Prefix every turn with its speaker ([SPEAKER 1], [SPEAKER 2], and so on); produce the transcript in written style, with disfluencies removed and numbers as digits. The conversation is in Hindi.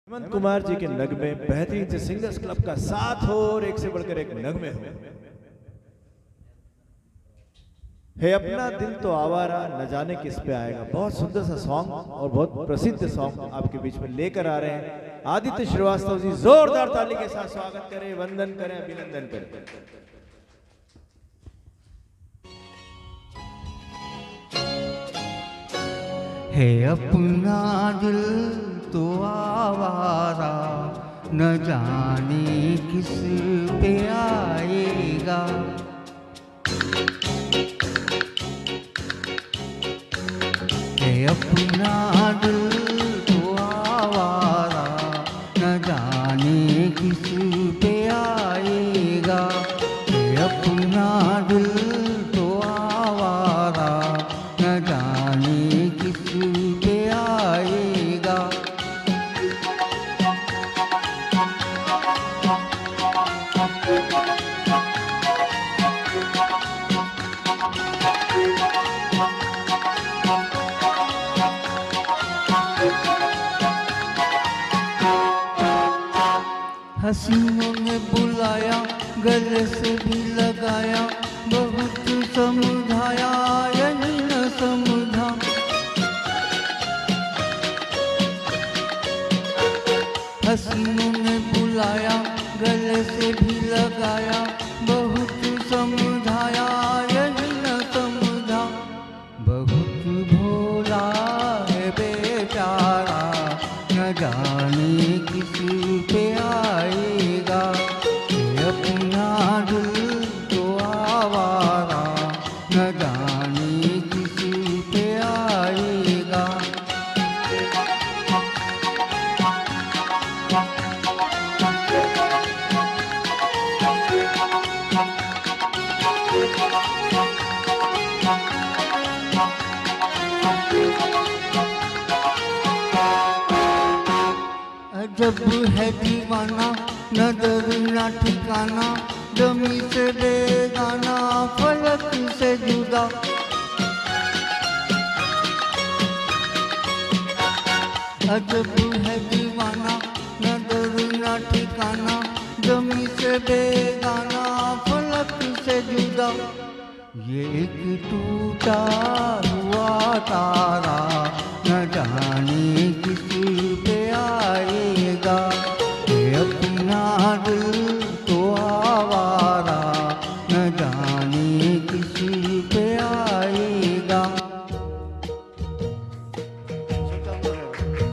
[SPEAKER 1] हेमंत कुमार जी के नगमे बेहतरीन से सिंगर्स क्लब का साथ हो और एक से बढ़कर एक नगमे हो। है अपना दिल तो आवारा न जाने किस पे आएगा, बहुत सुंदर सा सॉन्ग और बहुत प्रसिद्ध सॉन्ग आपके बीच में लेकर आ रहे हैं। आदित्य श्रीवास्तव जी जोरदार ताली के साथ स्वागत करें, वंदन करें, अभिनंदन करें।
[SPEAKER 2] है अपना दिल तो आवारा न जाने किस पे आएगा। है अपना दिल तो आवारा न जाने किस पे आएगा। है अपना दिल तो आवारा न जाने किस पे आएगा। हसीनों ने बुलाया, गले से भी लगाया, बहुत समझाया यही न समझा। हसीनों ने बुलाया, गले से भी लगाया, बहुत समझाया यही न समझा। बहुत भोला है बेचारा न जाने किस पे आएगा। ये अपना दिल तो आवारा न जाने किस पे आएगा। जब है दीवाना न दर न ठिकाना, जमी से बेगाना फलक से जुदा। अजब है दीवाना न दर न ठिकाना, जमी से बेगाना फलक से जुदा। ये एक टूटा हुआ तारा न जाने की